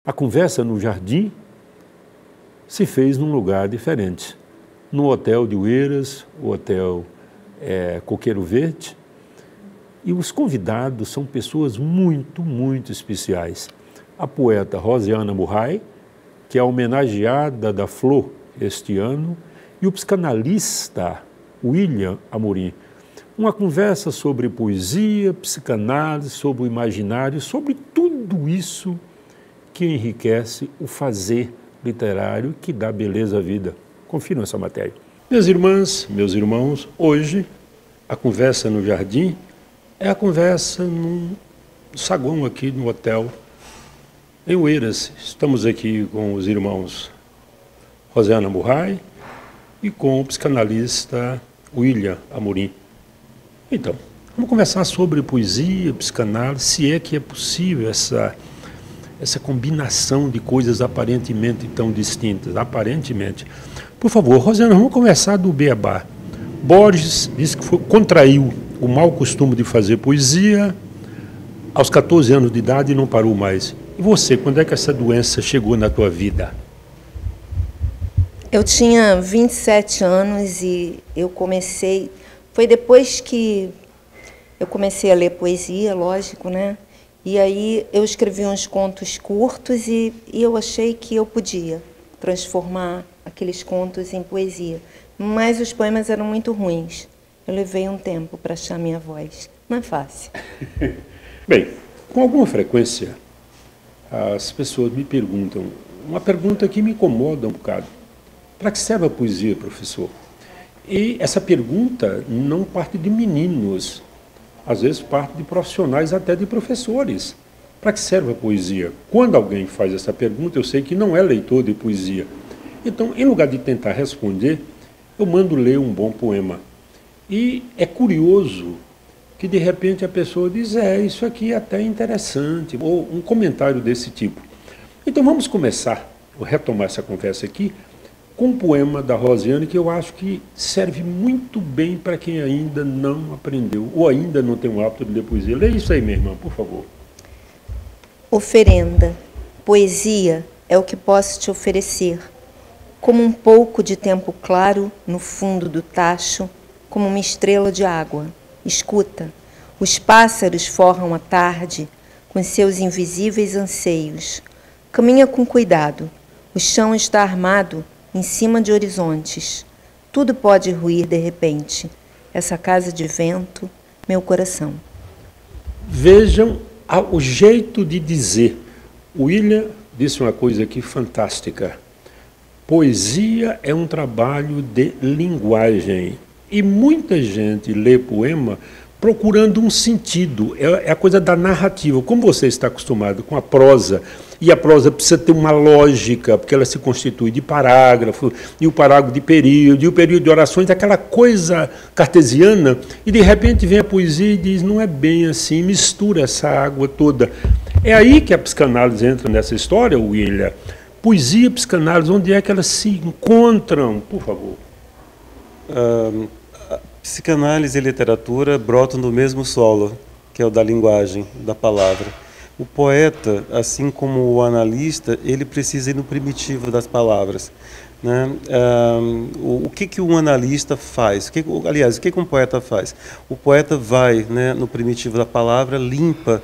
A conversa no jardim se fez num lugar diferente, no hotel de Oeiras, o hotel Coqueiro Verde, e os convidados são pessoas muito, muito especiais. A poeta Rosiana Murray, que é a homenageada da Flor este ano, e o psicanalista William Amorim. Uma conversa sobre poesia, psicanálise, sobre o imaginário, sobre tudo isso que enriquece o fazer literário que dá beleza à vida. Confiram essa matéria. Minhas irmãs, meus irmãos, hoje a conversa no jardim é a conversa num saguão aqui no hotel em Oeiras. Estamos aqui com os irmãos Rosiana Murray e com o psicanalista William Amorim. Então, vamos conversar sobre poesia, psicanálise, se é que é possível essa combinação de coisas aparentemente tão distintas, aparentemente. Por favor, Rosiana, vamos conversar do beabá. Borges disse que contraiu o mau costume de fazer poesia aos 14 anos de idade e não parou mais. E você, quando é que essa doença chegou na tua vida? Eu tinha 27 anos e eu comecei... Foi depois que eu comecei a ler poesia, lógico, né? E aí eu escrevi uns contos curtos e eu achei que eu podia transformar aqueles contos em poesia. Mas os poemas eram muito ruins. Eu levei um tempo para achar minha voz. Não é fácil. Bem, com alguma frequência, as pessoas me perguntam, uma pergunta que me incomoda um bocado. Para que serve a poesia, professor? E essa pergunta não parte de meninos, às vezes parte de profissionais, até de professores. Para que serve a poesia? Quando alguém faz essa pergunta, eu sei que não é leitor de poesia. Então, em lugar de tentar responder, eu mando ler um bom poema. E é curioso que, de repente, a pessoa diz, isso aqui é até interessante, ou um comentário desse tipo. Então, vamos começar, vou retomar essa conversa aqui, com um poema da Rosiana que eu acho que serve muito bem para quem ainda não aprendeu, ou ainda não tem o hábito de ler poesia. Leia isso aí, minha irmã, por favor. Oferenda. Poesia é o que posso te oferecer, como um pouco de tempo claro no fundo do tacho, como uma estrela de água. Escuta, os pássaros forram a tarde com seus invisíveis anseios. Caminha com cuidado, o chão está armado em cima de horizontes. Tudo pode ruir de repente. Essa casa de vento, meu coração. Vejam o jeito de dizer. O William disse uma coisa aqui fantástica. Poesia é um trabalho de linguagem. E muita gente lê poema procurando um sentido. É a coisa da narrativa. Como você está acostumado com a prosa, e a prosa precisa ter uma lógica, porque ela se constitui de parágrafo, e o parágrafo de período, e o período de orações, aquela coisa cartesiana, e de repente vem a poesia e diz, não é bem assim, mistura essa água toda. É aí que a psicanálise entra nessa história, William. Poesia e psicanálise, onde é que elas se encontram? Por favor. Psicanálise e literatura brotam do mesmo solo, que é o da linguagem, da palavra. O poeta, assim como o analista, ele precisa ir no primitivo das palavras, né? O que um analista faz? Aliás, o que um poeta faz? O poeta vai, né, no primitivo da palavra, limpa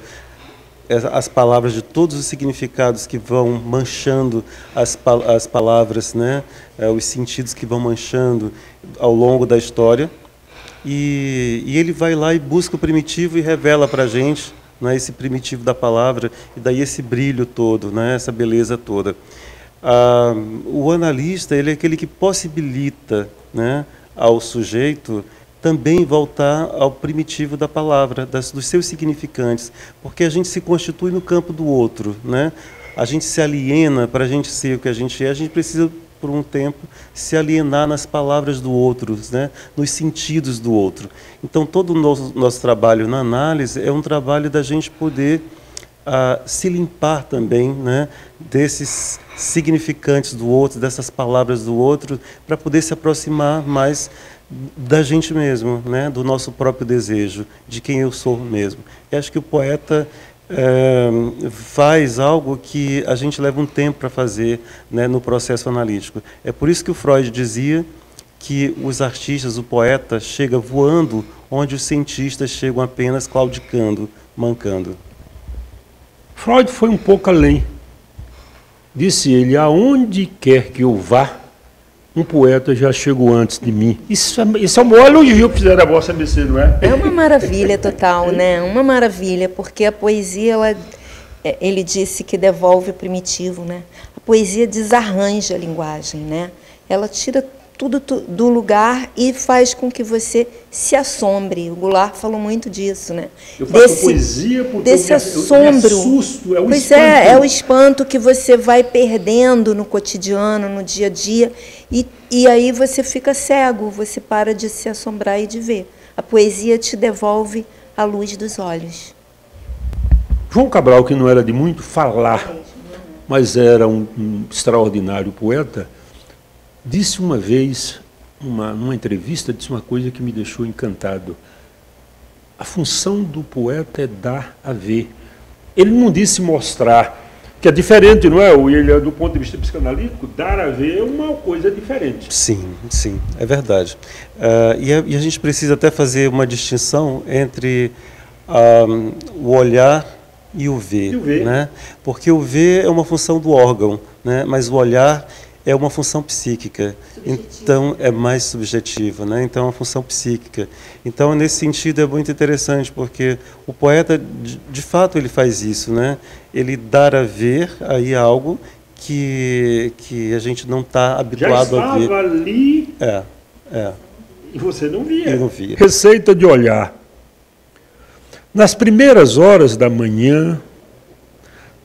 as palavras de todos os significados que vão manchando as palavras, né? Os sentidos que vão manchando ao longo da história. E ele vai lá e busca o primitivo e revela para a gente, né, esse primitivo da palavra, e daí esse brilho todo, né, essa beleza toda. O analista, ele é aquele que possibilita, né, ao sujeito também voltar ao primitivo da palavra, dos seus significantes, porque a gente se constitui no campo do outro, né? A gente se aliena para a gente ser o que a gente precisa, por um tempo, se alienar nas palavras do outro, né? Nos sentidos do outro. Então, todo o nosso trabalho na análise é um trabalho da gente poder se limpar também, né? Desses significantes do outro, dessas palavras do outro, para poder se aproximar mais da gente mesmo, né? Do nosso próprio desejo, de quem eu sou mesmo. E acho que o poeta faz algo que a gente leva um tempo para fazer, né, no processo analítico. É por isso que o Freud dizia que os artistas, o poeta, chega voando onde os cientistas chegam apenas claudicando, mancando. Freud foi um pouco além. Disse ele, aonde quer que eu vá, um poeta já chegou antes de mim. Isso é o maior elogio que fizeram a vossa ABC, não é? É uma maravilha total, né? Uma maravilha, porque a poesia, ele disse que devolve o primitivo, né? A poesia desarranja a linguagem, né? Ela tira tudo do lugar e faz com que você se assombre. O Goulart falou muito disso, né? Eu faço poesia porque desse assombro. Eu me assusto, é o pois espanto. é o espanto que você vai perdendo no cotidiano, no dia a dia, e aí você fica cego, você para de se assombrar e de ver. A poesia te devolve a luz dos olhos. João Cabral, que não era de muito falar, mas era um extraordinário poeta, disse uma vez, numa entrevista, disse uma coisa que me deixou encantado. A função do poeta é dar a ver. Ele não disse mostrar, que é diferente, não é? Ele, do ponto de vista psicanalítico, dar a ver é uma coisa diferente. Sim, sim, é verdade. E a gente precisa até fazer uma distinção entre o olhar e o ver, né? Porque o ver é uma função do órgão, né? Mas o olhar é uma função psíquica, então é mais subjetiva, né? Então é uma função psíquica. Então, nesse sentido, é muito interessante, porque o poeta, de fato, ele faz isso, né? Ele dá a ver aí algo que a gente não está habituado a ver. Já estava ali e você não via. Eu não via. Receita de olhar. Nas primeiras horas da manhã,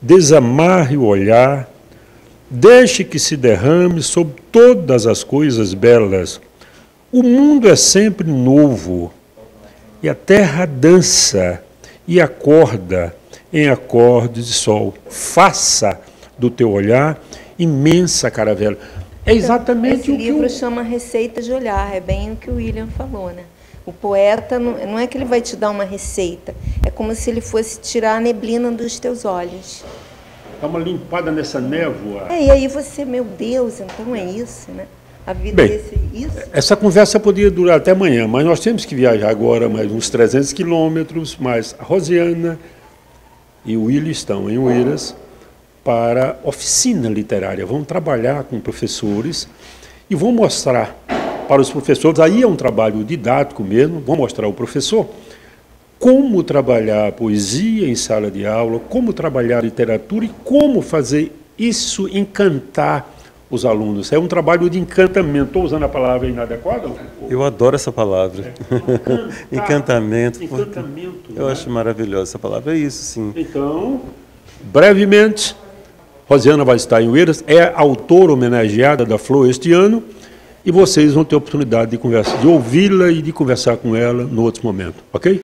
desamarre o olhar, deixe que se derrame sobre todas as coisas belas. O mundo é sempre novo, e a terra dança e acorda em acordes de sol. Faça do teu olhar imensa caravela. É exatamente Esse o que livro chama Receita de Olhar, é bem o que o William falou, né? O poeta não é que ele vai te dar uma receita, é como se ele fosse tirar a neblina dos teus olhos. Dá uma limpada nessa névoa. E aí você, meu Deus, então é isso, né? A vida é isso. Essa conversa poderia durar até amanhã, mas nós temos que viajar agora mais uns 300 quilômetros, mas a Rosiana e o William estão em Oeiras para oficina literária. Vão trabalhar com professores e vão mostrar para os professores, aí é um trabalho didático mesmo, vão mostrar ao professor como trabalhar a poesia em sala de aula, como trabalhar a literatura e como fazer isso encantar os alunos. É um trabalho de encantamento. Estou usando a palavra inadequada? Eu adoro essa palavra. Encantamento. Encantamento. Eu acho maravilhosa essa palavra. É isso, sim. Então, brevemente, Rosiana vai estar em Oeiras, é a autora homenageada da Flor este ano, e vocês vão ter a oportunidade de conversar, de ouvi-la e de conversar com ela no outro momento, ok?